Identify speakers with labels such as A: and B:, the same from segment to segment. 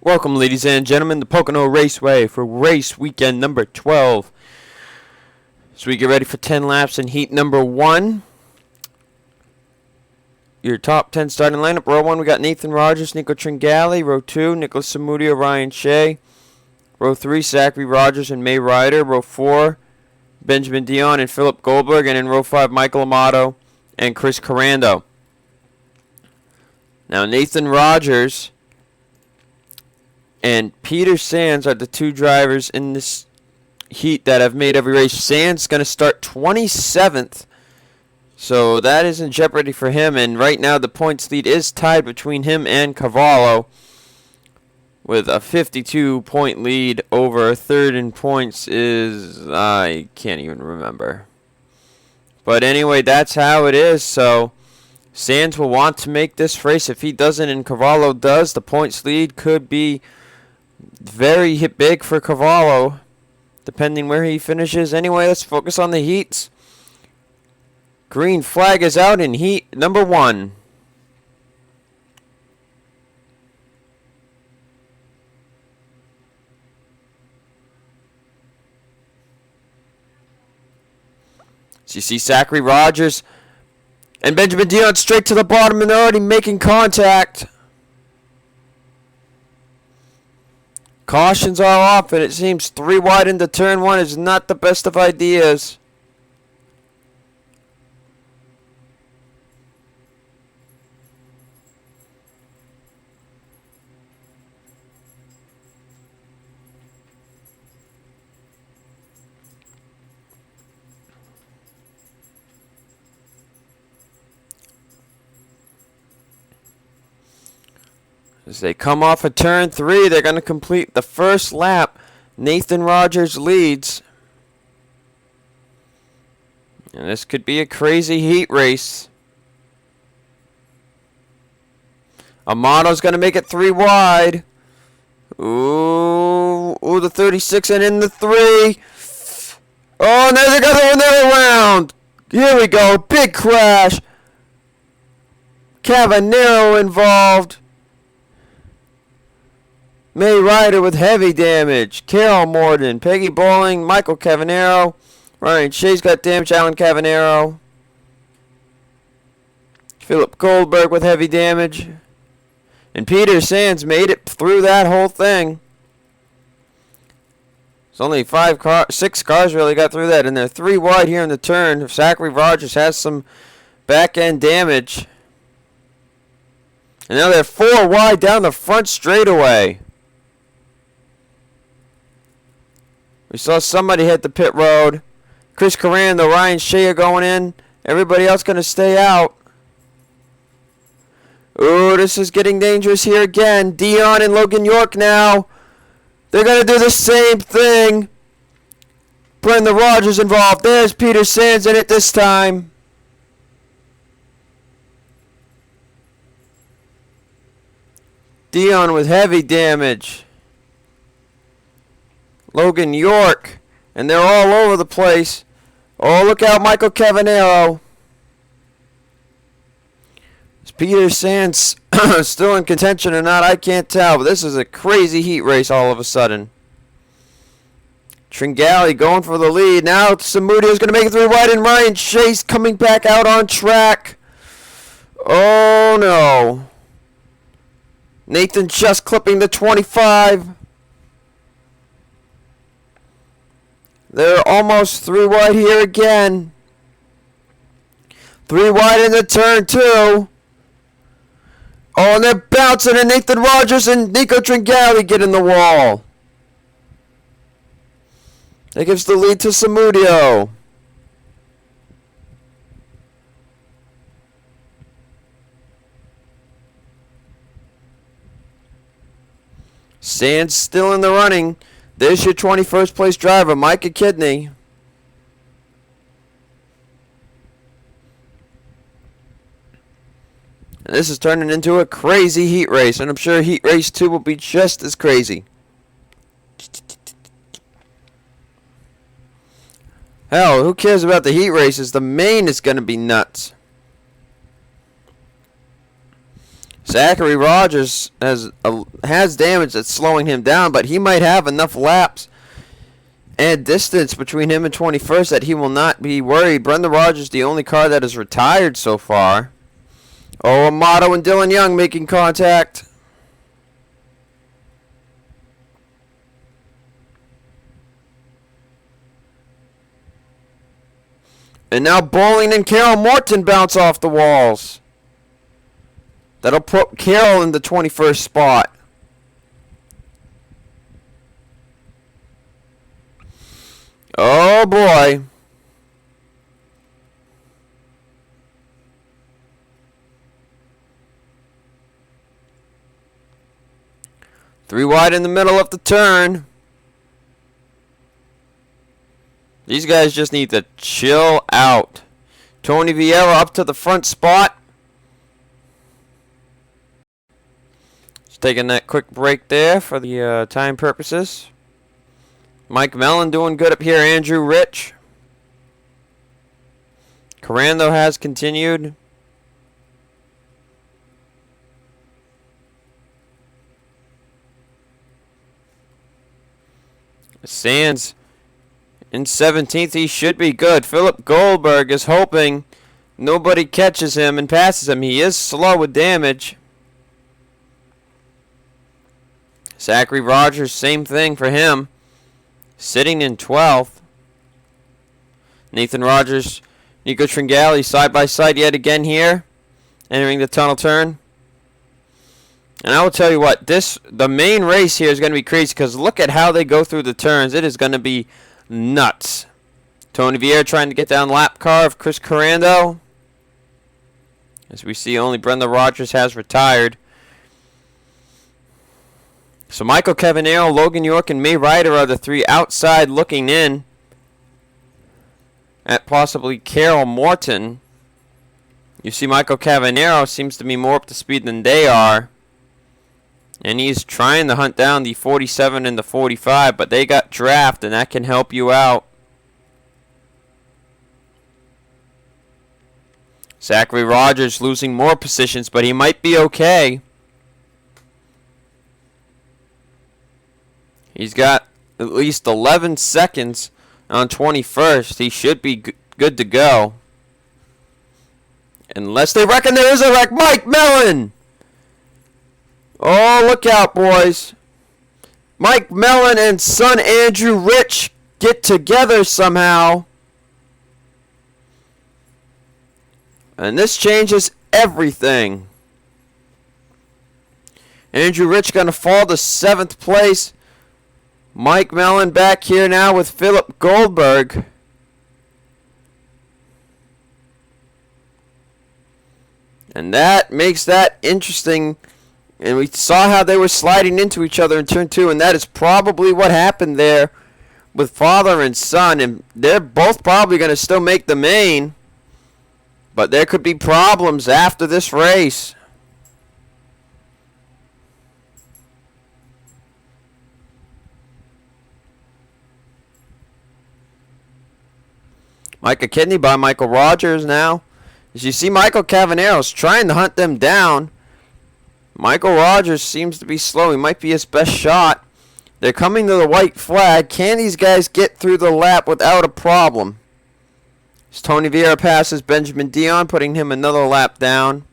A: Welcome, ladies and gentlemen, to Pocono Raceway for race weekend number 12. So we get ready for 10 laps in heat number 1. Your top 10 starting lineup. Row 1, we got Nathan Rogers, Nico Tringali. Row 2, Nicholas Samudio, Ryan Shea. Row 3, Zachary Rogers and May Ryder. Row 4, Benjamin Dion and Philip Goldberg. And in row 5, Michael Amato and Chris Carando. Now, Nathan Rogers and Peter Sands are the two drivers in this heat that have made every race. Sands going to start 27th, so that is in jeopardy for him. And right now the points lead is tied between him and Cavallo with a 52-point lead. Over third in points is, I can't even remember. But anyway, that's how it is. So Sands will want to make this race. If he doesn't and Cavallo does, the points lead could be very big for Cavallo, depending where he finishes. Anyway, let's focus on the heats. Green flag is out in heat number 1. So you see Zachary Rogers and Benjamin Dion straight to the bottom, and they're already making contact. Cautions are off, and it seems 3 wide into turn 1 is not the best of ideas. As they come off of turn 3, they're going to complete the first lap. Nathan Rogers leads. And this could be a crazy heat race. Amato's going to make it 3 wide. Ooh, the 36 and in the 3. Oh, and there they go, another round. Here we go, big crash. Cavanero involved. May Ryder with heavy damage. Carol Morden, Peggy Bowling, Michael Cavanero. Ryan Shea's got damage. Alan Cavanero. Philip Goldberg with heavy damage. And Peter Sands made it through that whole thing. It's only 6 cars really got through that, and they're 3 wide here in the turn. Zachary Rogers has some back end damage. And now they're 4 wide down the front straightaway. We saw somebody hit the pit road. Chris Carando, Ryan Shea are going in. Everybody else going to stay out. Ooh, this is getting dangerous here again. Dion and Logan York now. They're going to do the same thing. Putting the Rogers involved. There's Peter Sands in it this time. Dion with heavy damage. Logan York, and they're all over the place. Oh, look out, Michael Cavanero. Is Peter Sands still in contention or not? I can't tell, but this is a crazy heat race all of a sudden. Tringali going for the lead. Now Samudio's going to make it 3 wide, and Ryan Shea's coming back out on track. Oh, no. Nathan just clipping the 25. They're almost 3 wide here again. 3 wide in the turn 2. Oh, and they're bouncing, and Nathan Rogers and Nico Tringali get in the wall. That gives the lead to Samudio. Sands still in the running. There's your 21st place driver, Micah Kidney. And this is turning into a crazy heat race, and I'm sure heat race 2 will be just as crazy. Hell, who cares about the heat races? The main is going to be nuts. Zachary Rogers has damage that's slowing him down, but he might have enough laps and distance between him and 21st that he will not be worried. Brendan Rogers, the only car that is retired so far. Oh, Amato and Dylan Young making contact. And now Bowling and Carol Morton bounce off the walls. That'll put Carol in the 21st spot. Oh boy. Three wide in the middle of the turn. These guys just need to chill out. Tony Vieira up to the front spot. Just taking that quick break there for the time purposes. Mike Mellon doing good up here. Andrew Rich. Carando has continued. Sands in 17th. He should be good. Philip Goldberg is hoping nobody catches him and passes him. He is slow with damage. Zachary Rogers, same thing for him. Sitting in 12th. Nathan Rogers, Nico Tringali side by side yet again here. Entering the tunnel turn. And I will tell you what, the main race here is going to be crazy because look at how they go through the turns. It is going to be nuts. Tony Vieira trying to get down lap car of Chris Carando. As we see, only Brenda Rogers has retired. So Michael Cavanero, Logan York, and May Ryder are the three outside looking in at possibly Carol Morton. You see Michael Cavanero seems to be more up to speed than they are. And he's trying to hunt down the 47 and the 45, but they got draft, and that can help you out. Zachary Rogers losing more positions, but he might be okay. He's got at least 11 seconds on 21st. He should be good to go. Unless they reckon there is a wreck. Mike Mellon! Oh, look out, boys. Mike Mellon and son Andrew Rich get together somehow. And this changes everything. Andrew Rich going to fall to 7th place. Mike Mellon back here now with Philip Goldberg. And that makes that interesting. And we saw how they were sliding into each other in turn 2, and that is probably what happened there with father and son. And they're both probably going to still make the main, but there could be problems after this race. Micah Kidney by Michael Rogers now. As you see, Michael Cavanero's trying to hunt them down. Michael Rogers seems to be slow. He might be his best shot. They're coming to the white flag. Can these guys get through the lap without a problem? As Tony Vieira passes Benjamin Dion, putting him another lap down.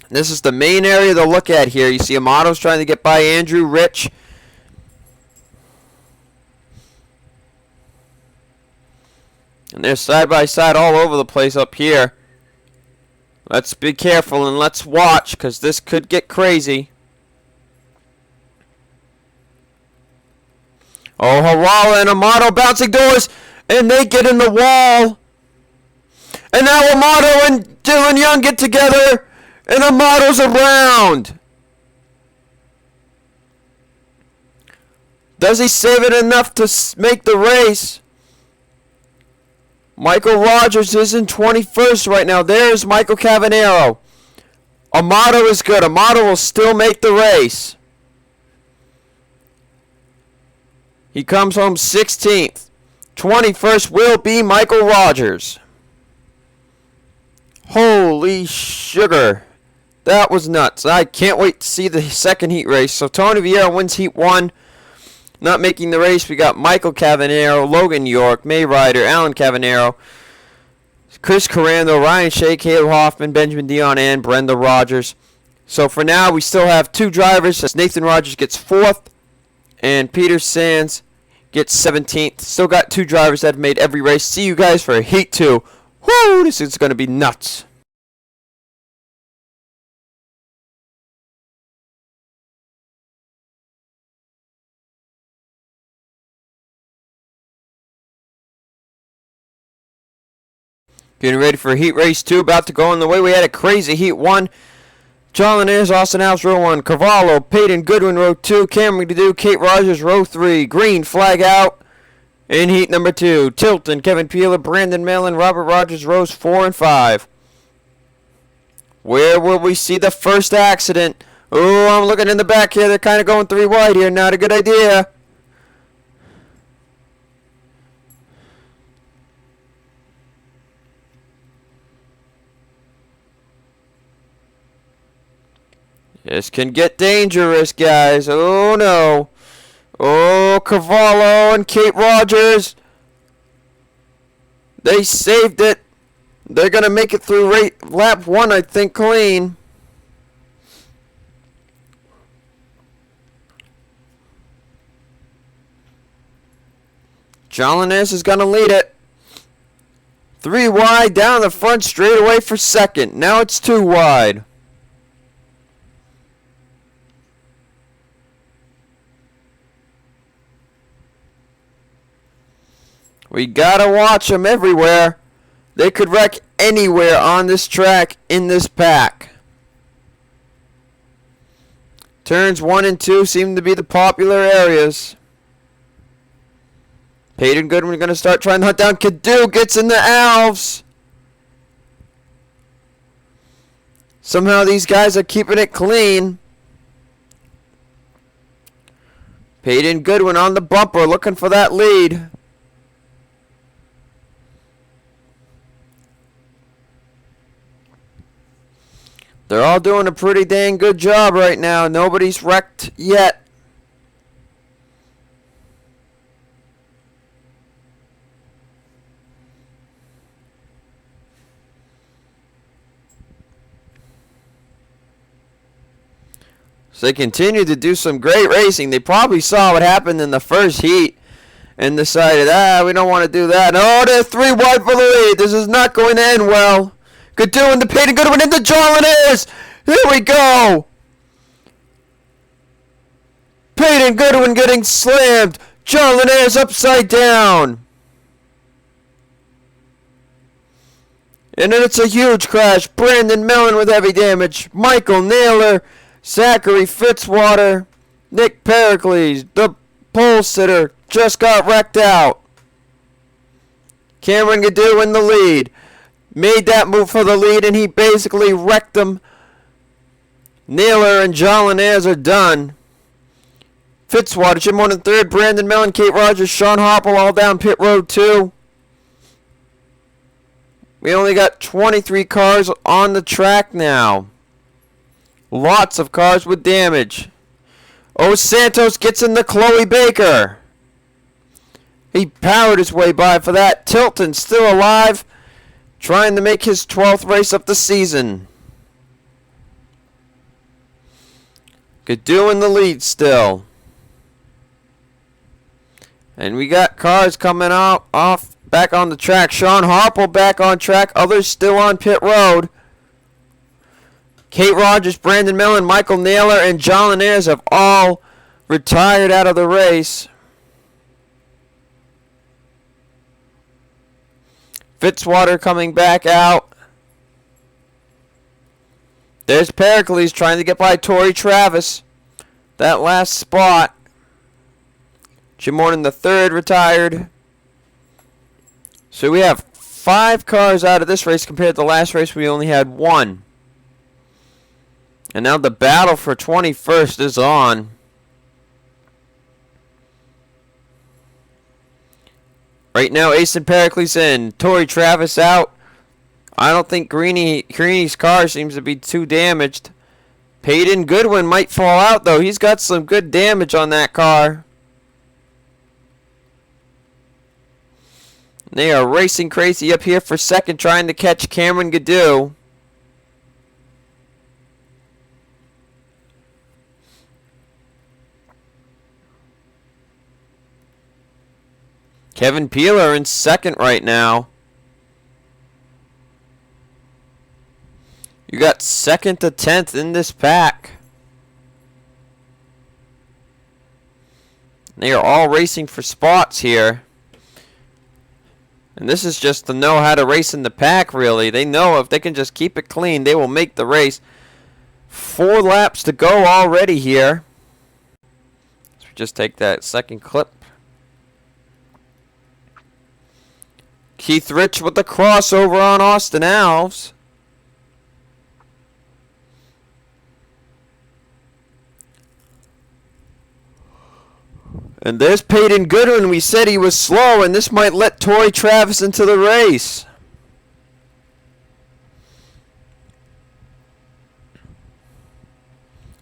A: This is the main area to look at here. You see Amato's trying to get by Andrew Rich. And they're side by side all over the place up here. Let's be careful and let's watch, because this could get crazy. Oh, Harala and Amato bouncing doors, and they get in the wall. And now Amato and Dylan Young get together, and Amato's around. Does he save it enough to make the race? Michael Rogers is in 21st right now. There's Michael Cavanero. Amato is good. Amato will still make the race. He comes home 16th. 21st will be Michael Rogers. Holy sugar. That was nuts. I can't wait to see the second heat race. So Tony Vieira wins heat 1. Not making the race, we got Michael Cavanero, Logan York, May Ryder, Alan Cavanero, Chris Carando, Ryan Shea, Caleb Hoffman, Benjamin Dion, and Brenda Rogers. So for now, we still have 2 drivers. As Nathan Rogers gets 4th, and Peter Sands gets 17th. Still got 2 drivers that have made every race. See you guys for heat 2. Woo! This is going to be nuts. Getting ready for heat race 2, about to go on the way. We had a crazy heat 1. John Linares, Austin Alves, row 1. Carvalho, Peyton Goodwin, row 2. Cameron Gadu, Kate Rogers, row 3. Green flag out in heat number 2. Tilton, Kevin Peeler, Brandon Mellon, Robert Rogers, rows 4 and 5. Where will we see the first accident? Oh, I'm looking in the back here. They're kind of going 3 wide here. Not a good idea. This can get dangerous, guys. Oh, no. Oh, Carvalho and Kate Rogers. They saved it. They're going to make it through lap 1, I think, clean. John Linares is going to lead it. 3 wide down the front straightaway for second. Now it's 2 wide. We gotta watch them everywhere. They could wreck anywhere on this track in this pack. Turns 1 and 2 seem to be the popular areas. Peyton Goodwin going to start trying to hunt down Cadu. Gets in the Alves. Somehow these guys are keeping it clean. Peyton Goodwin on the bumper looking for that lead. They're all doing a pretty dang good job right now. Nobody's wrecked yet. So they continue to do some great racing. They probably saw what happened in the first heat and decided, we don't want to do that. Oh, they're 3 wide for the lead. This is not going to end well. Good doing the Peyton Goodwin into John Linares. Here we go. Peyton Goodwin getting slammed. John Linares upside down. And then it's a huge crash. Brandon Mellon with heavy damage. Michael Naylor, Zachary Fitzwater, Nick Pericles, the pole sitter, just got wrecked out. Cameron Gadu in the lead. Made that move for the lead, and he basically wrecked them. Naylor and John Linares are done. Fitzwater, Jim Moore in third, Brandon Mellon, Kate Rogers, Sean Hopple all down pit road 2. We only got 23 cars on the track now. Lots of cars with damage. Oh, Santos gets in the Chloe Baker. He powered his way by for that. Tilton still alive, trying to make his 12th race of the season. Gadu in the lead still. And we got cars coming off back on the track. Sean Harple back on track. Others still on pit road. Kate Rogers, Brandon Mellon, Michael Naylor, and John Linares have all retired out of the race. Fitzwater coming back out. There's Pericles trying to get by Torrey Travis. That last spot. Jim Morton the third retired. So we have 5 cars out of this race compared to the last race we only had 1. And now the battle for 21st is on. Right now, Ace and Pericles in. Torrey Travis out. I don't think Greeny's car seems to be too damaged. Peyton Goodwin might fall out, though. He's got some good damage on that car. They are racing crazy up here for second, trying to catch Cameron Gaddu. Kevin Peeler in second right now. You got second to 10th in this pack. They are all racing for spots here. And this is just to know how to race in the pack, really. They know if they can just keep it clean, they will make the race. 4 laps to go already here. Let's just take that second clip. Keith Rich with the crossover on Austin Alves. And there's Peyton Goodwin. We said he was slow, and this might let Torrey Travis into the race.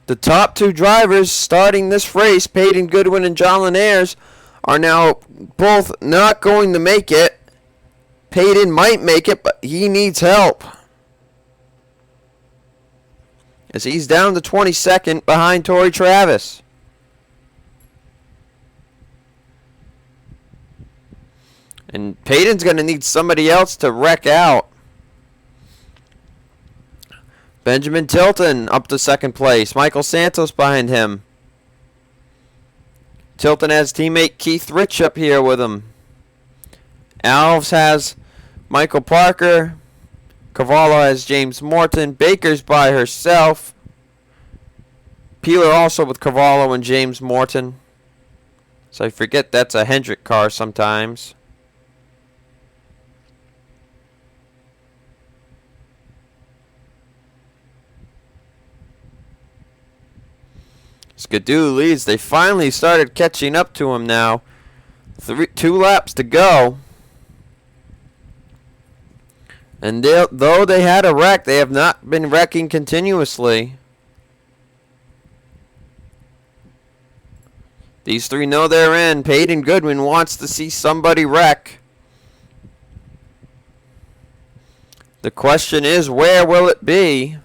A: The top 2 drivers starting this race, Peyton Goodwin and John Linares, are now both not going to make it. Peyton might make it, but he needs help, as he's down to 22nd behind Torrey Travis. And Peyton's going to need somebody else to wreck out. Benjamin Tilton up to second place. Michael Santos behind him. Tilton has teammate Keith Rich up here with him. Alves has Michael Parker. Cavallo has James Morton. Baker's by herself. Peeler also with Cavallo and James Morton. So I forget that's a Hendrick car sometimes. Gaddu leads. They finally started catching up to him now. 2 laps to go. And though they had a wreck, they have not been wrecking continuously. These 3 know they're in. Peyton Goodwin wants to see somebody wreck. The question is, where will it be?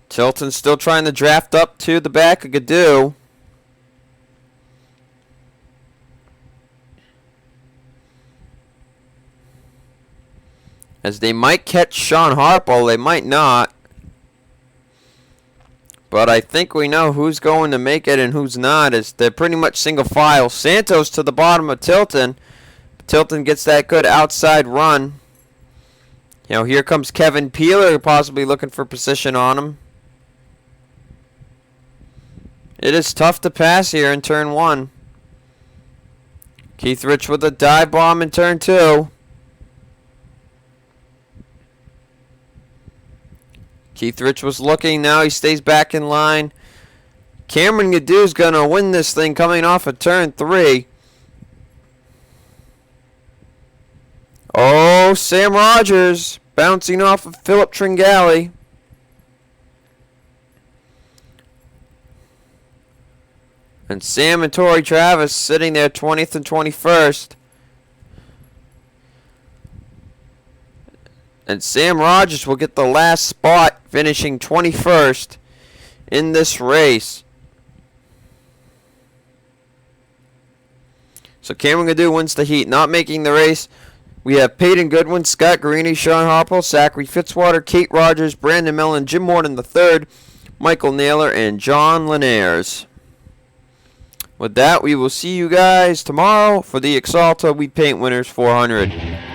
A: Tilton's still trying to draft up to the back of Gaddu. As they might catch Sean Harple, they might not. But I think we know who's going to make it and who's not, as they're pretty much single file. Santos to the bottom of Tilton. Tilton gets that good outside run. You know, here comes Kevin Peeler, possibly looking for position on him. It is tough to pass here in turn 1. Keith Rich with a dive bomb in turn 2. Keith Rich was looking. Now he stays back in line. Cameron Gaddu's going to win this thing coming off of turn 3. Oh, Sam Rogers bouncing off of Philip Tringali. And Sam and Torrey Travis sitting there 20th and 21st. And Sam Rogers will get the last spot, finishing 21st in this race. So Cameron Gaddu wins the heat, not making the race. We have Peyton Goodwin, Scott Greeny, Sean Harple, Zachary Fitzwater, Kate Rogers, Brandon Mellon, Jim Morton III, Michael Naylor, and John Linares. With that, we will see you guys tomorrow for the Axalta We Paint Winners 400.